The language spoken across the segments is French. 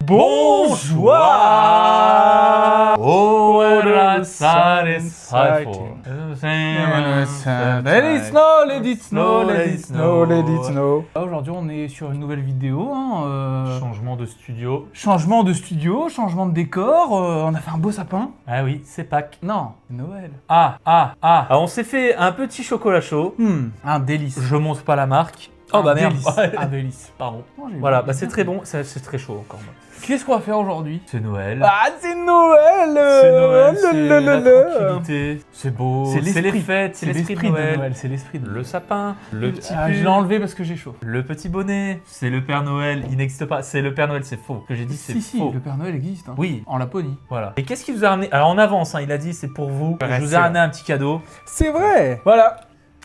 Bonjour. Oh, that's satisfying. Let it snow, let it snow, let it snow, let it snow. Aujourd'hui, on est sur une nouvelle vidéo. Changement de studio. Changement de studio, changement de décor. On a fait un beau sapin. Ah oui, c'est Pâques. Non, Noël. Ah, on s'est fait un petit chocolat chaud. Un délice. Je montre pas la marque. Oh bah merde. Délice. Un délice. Pardon. Oh, j'ai Voilà, bien bah c'est fait. très bon, c'est très chaud encore. Qu'est-ce qu'on va faire aujourd'hui? C'est Noël. Ah, c'est Noël. C'est Noël, c'est la Lalalala. tranquillité, c'est beau, c'est les fêtes, c'est l'esprit de Noël. C'est l'esprit de Noël. Le sapin, le petit Ah, pull, je l'ai enlevé parce que j'ai chaud. le petit bonnet, c'est le Père Noël, il n'existe pas, c'est le Père Noël, c'est faux. Ce que j'ai dit, c'est Si, faux. le Père Noël existe. Oui. En Laponie. Voilà. Et qu'est-ce qu'il vous a ramené? Alors en avance, hein, il a dit c'est pour vous. Ouais, Je vous ai c'est ramené un petit cadeau. C'est vrai. Voilà.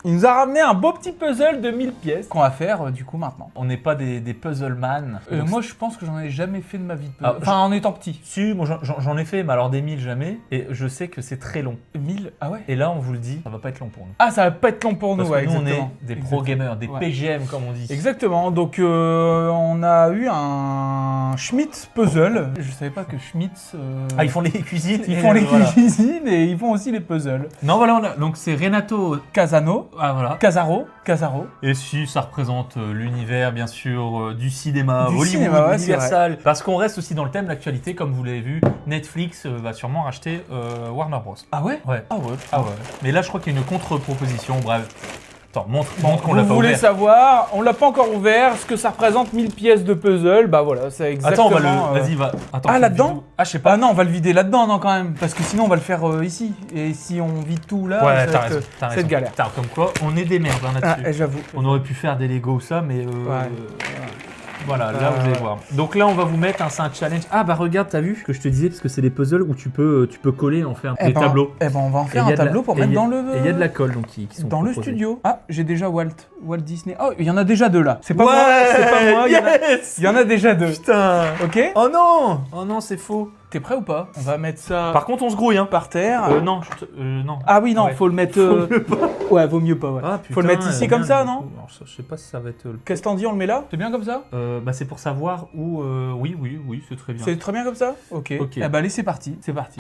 Il nous a ramené un beau petit puzzle de 1000 pièces qu'on va faire du coup maintenant. On n'est pas des puzzle man. Donc, Moi je pense que j'en ai jamais fait de ma vie de Ah, puzzle. Enfin en étant petit. si, moi j'en ai fait, mais alors des 1000 jamais. Et je sais que c'est très long. 1000. Ah ouais. Et là, on vous le dit, ça va pas être long pour nous. Ah ça va pas être long pour nous. Parce que Ouais, nous, on exactement. est des pro gamers, des Ouais. PGM comme on dit. Exactement. Donc on a eu un Schmitz puzzle. Je savais pas que Schmitz. Ah, ils font les cuisines. Ils et font les voilà. cuisines et ils font aussi les puzzles. Non, voilà, donc c'est Renato. Casano, Ah, voilà. Casaro. Et si ça représente l'univers, bien sûr, du cinéma, Du Hollywood, cinéma, ouais, c'est Universal. Parce qu'on reste aussi dans le thème, l'actualité, comme vous l'avez vu, Netflix va sûrement racheter Warner Bros. Ah ouais. Ouais. Ah ouais. Ah ouais. Mais là, je crois qu'il y a une contre-proposition, bref. Attends, montre qu'on l'a pas Vous voulez ouvert. savoir, on l'a pas encore ouvert, ce que ça représente 1000 pièces de puzzle, bah voilà, c'est exactement... Attends, on va le... Vas-y, va. Attends, Ah, fais là-dedans le vidéo. Ah, je sais pas. Ah non, on va le vider là-dedans, non, quand même, parce que sinon on va le faire ici. Et si on vide tout là, Ouais, ça t'as va raison. être, T'as c'est raison. de galère. Putain, comme quoi, on est des merdes hein, Ah, là-dessus. j'avoue. On aurait pu faire des Lego ou ça, mais Ouais. voilà, là vous allez voir. Donc là, on va vous mettre c'est un challenge. Ah bah regarde, t'as vu ce que je te disais, parce que c'est des puzzles où tu peux coller, en faire des tableaux. Eh ben, on va en faire Et il y un a de la- tableau pour et mettre il y a- dans le... Et il y a de la colle donc qui sont Dans le proposées. studio. Ah, j'ai déjà Walt Disney. Oh, il y en a déjà deux là. C'est pas Ouais, moi, c'est pas moi, yes il y en a déjà deux. Putain. Ok. Oh non, c'est faux. T'es prêt ou pas? On va mettre ça Par contre, on se grouille, hein. par terre. Non, non. Ah oui, non, Ouais. faut le mettre... Ouais, vaut mieux pas, ouais. Ah, Faut le mettre ici comme ça, non? Alors, je sais pas si ça va être. Qu'est-ce que t'en dis, on le met là? C'est bien comme ça? Bah c'est pour savoir où. Oui, c'est très bien. C'est très bien comme ça? Ok. Ok. Eh ben allez, c'est parti. C'est parti.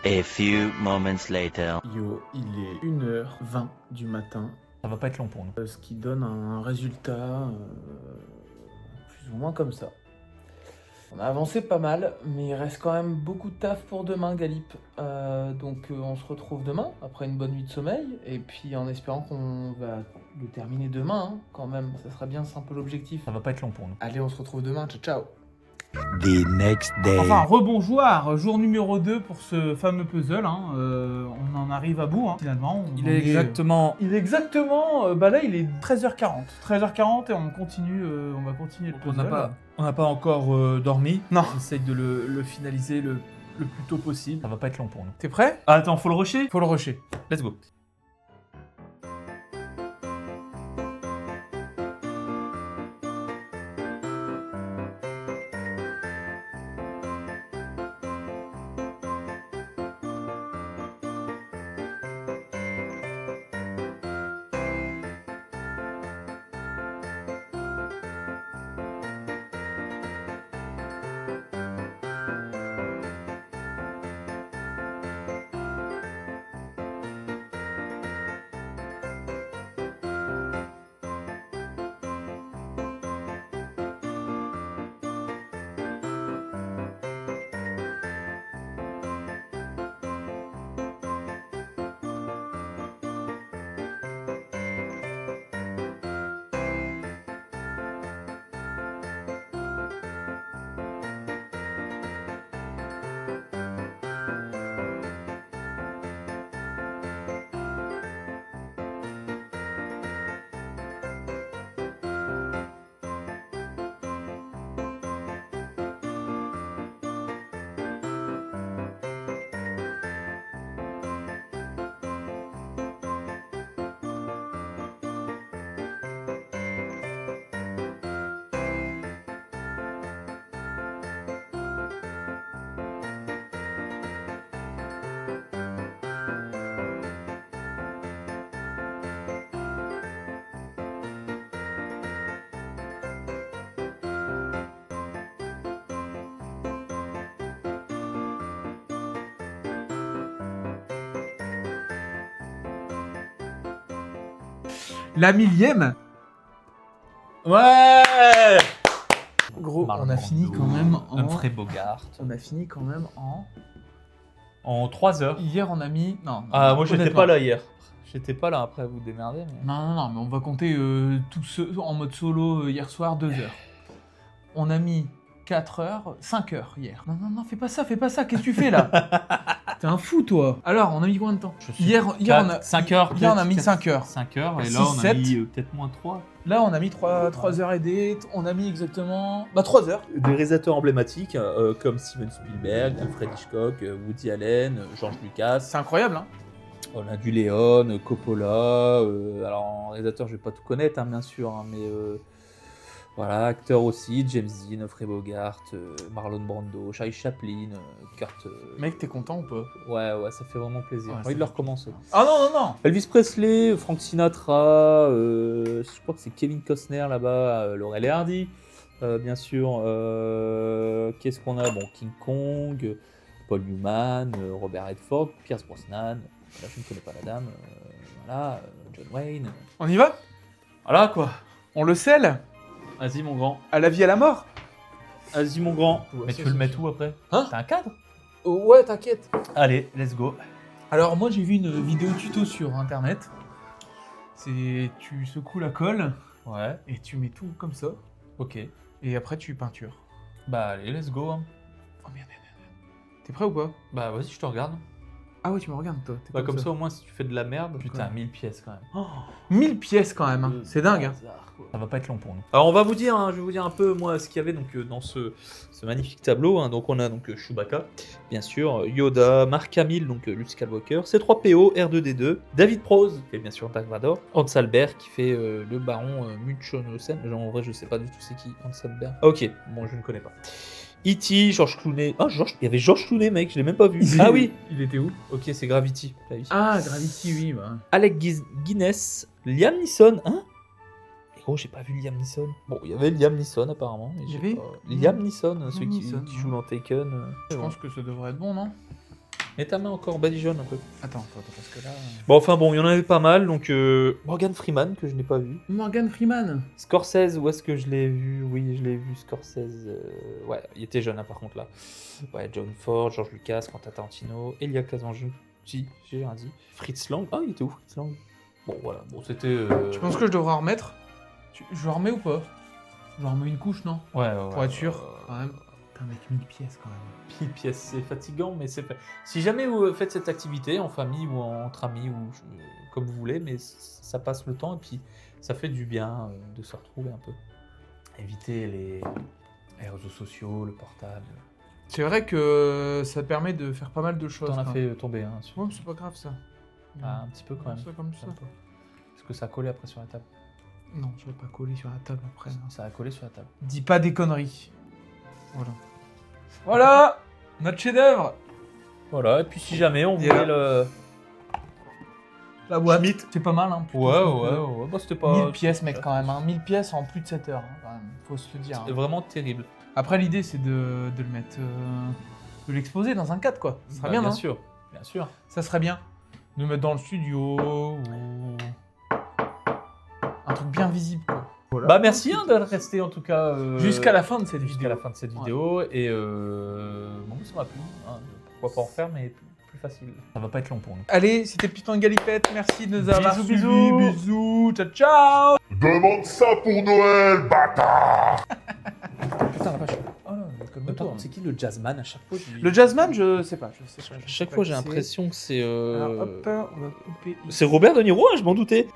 A few moments later. Yo, il est 1h20 du matin, Ça va pas être long pour nous. ce qui donne un résultat plus ou moins comme ça. On a avancé pas mal, mais il reste quand même beaucoup de taf pour demain, Galip. Donc on se retrouve demain, après une bonne nuit de sommeil, et puis en espérant qu'on va le terminer demain, hein, quand même. Ça serait bien, c'est un peu l'objectif. Ça va pas être long pour nous. Allez, on se retrouve demain, ciao ciao. The next day. Enfin, rebonjour, jour numéro 2 pour ce fameux puzzle. Hein. On en arrive à bout, hein, finalement. Il est exactement... Bah là, il est 13h40. 13h40 et on continue, on va continuer le puzzle. On n'a pas encore dormi. Non. On essaye de le finaliser le plus tôt possible. Ça va pas être long pour nous. T'es prêt? Ah, attends, faut le rusher? Faut le rusher. Let's go. La millième. Ouais. Gros, Marlon on a fini Brando, quand même en... Humphrey Bogart. On a fini quand même en... En 3 heures. Hier, on a mis... Non. Ah, moi j'étais honnêtement. pas là hier. J'étais pas là, après vous démerdez. Mais... Non, mais on va compter tout en mode solo hier soir, 2 heures. On a mis 4 heures, 5 heures hier. Non, fais pas ça, qu'est-ce que tu fais là? T'es un fou toi. Alors, on a mis combien de temps? Hier, on a... 5 heures. Hier, on a mis 5 heures. 5 heures, et 6, là on a 7. mis peut-être moins 3. Là, on a mis 3 heures et des... On a mis exactement... 3 heures. Des réalisateurs emblématiques comme Steven Spielberg, Alfred Hitchcock, Woody Allen, George Lucas. C'est incroyable, hein. On a du Léon, Coppola. Alors en réalisateur, je vais pas tout connaître, hein, bien sûr, hein, mais voilà, acteur aussi, James Dean, Humphrey Bogart, Marlon Brando, Charlie Chaplin, Kurt. Mec, t'es content ou pas? Ouais, ça fait vraiment plaisir. Ouais, J'ai envie de le recommencer. Ah non. Elvis Presley, Frank Sinatra, je crois que c'est Kevin Costner là-bas, Laurel et Hardy, bien sûr. Qu'est-ce qu'on a? Bon, King Kong, Paul Newman, Robert Redford, Pierce Brosnan. Là, je ne connais pas la dame. Voilà, John Wayne. On y va? Voilà quoi. On le scelle? Vas-y mon grand. À la vie, à la mort? Vas-y mon grand. Ouais, Mais ça, tu veux le c'est mettre où après? Hein? T'as un cadre? Ouais, t'inquiète. Allez, let's go. Alors moi j'ai vu une vidéo tuto sur internet. C'est tu secoues la colle Ouais, et tu mets tout comme ça ok. et après tu peintures. Bah allez, let's go. Hein. Oh merde. T'es prêt ou pas? Bah vas-y, je te regarde. Ah ouais, tu me regardes toi. T'es Bah comme ça au moins si tu fais de la merde. Putain, Ouais. 1000 pièces quand même. Oh, 1000 pièces quand même, hein. C'est dingue. Hein. Ça va pas être long pour nous. Alors on va vous dire, je vais vous dire un peu moi ce qu'il y avait donc dans ce magnifique tableau. Hein. Donc on a donc Chewbacca, bien sûr, Yoda, Mark Hamill, donc Luke Skywalker, C3PO, R2D2, David Prowse, qui fait bien sûr Darth Vader, Hans Albert qui fait le baron Munchausen. En vrai je sais pas du tout c'est qui Hans Albert. Ah, ok, bon je ne connais pas. E.T., George Clooney. Ah, il y avait George Clooney, mec, je l'ai même pas vu. Ah oui, Il était où? ok, c'est Gravity. T'as vu. Ah, Gravity, oui. Bah. Alec Guinness, Liam Neeson, hein? Et gros, j'ai pas vu Liam Neeson. Bon, il y avait Liam Neeson apparemment. Mais Il y j'ai avait pas- Liam Neeson, celui Neeson, qui joue dans Taken. Je pense que ça devrait être bon, non? Mets ta main encore, badigeonne un peu. Attends, parce que là... Bon, enfin bon, il y en avait pas mal, donc Morgan Freeman, que je n'ai pas vu. Morgan Freeman. Scorsese, où est-ce que je l'ai vu? Oui, je l'ai vu, Scorsese. Ouais, il était jeune, hein, par contre, là. Ouais, John Ford, George Lucas, Quentin Tarantino, Elia Kazanjian, si, j'ai rien dit. Fritz Lang, ah, il était où, Fritz Lang? Bon, voilà, bon, c'était... Tu penses que je devrais en remettre? Je le remets ou pas? Je le remets une couche, non? Ouais, Pour être sûr, quand même. Putain, mec, 1000 pièces, quand même. 1000 pièces, c'est fatigant, mais c'est pas... Si jamais vous faites cette activité en famille ou entre amis, ou comme vous voulez, mais ça passe le temps et puis ça fait du bien de se retrouver un peu. Éviter les réseaux sociaux, le portable. C'est vrai que ça permet de faire pas mal de choses. T'en as quoi. fait tomber, hein. Ouais, mais c'est pas grave, ça. Ah, un petit peu quand même. Ça comme ça. Est-ce que ça a collé après sur la table? Non, je vais pas coller sur la table après. non. Ça a collé sur la table. Dis pas des conneries. Voilà. Voilà notre chef-d'œuvre. Voilà, et puis si jamais on Et voulait le... La boîte. Schmitt. C'est pas mal, hein. plutôt, Ouais, plutôt. bah c'était pas... 1000 pièces, mec, quand même. Hein. 1000 pièces en plus de 7 heures, hein, quand même. Faut se le dire. C'est hein. vraiment terrible. Après, l'idée, c'est de le mettre... de l'exposer dans un cadre, quoi. Ça serait Bah, bien, bien non sûr, bien sûr. Ça serait bien. De le mettre dans le studio ou... Un truc bien visible, quoi. Voilà. Bah merci hein, d'être resté en tout cas... Jusqu'à la fin de cette jusqu'à vidéo. la fin de cette vidéo et bon ça m'a plu, hein. Pourquoi pas en faire mais plus facile. Ça va pas être long pour nous. Allez, c'était Python et Galipette. Merci de nous avoir Bisous, suivis. bisous. Bisous. Ciao, ciao. Demande ça pour Noël, bâtard! Putain la vache. Oh là, calme-toi. Attends, c'est qui le jazzman à chaque fois Le jazzman, je sais pas. À chaque fois j'ai l'impression que c'est... Alors, hop, on va couper. C'est Robert De Niro, hein, je m'en doutais.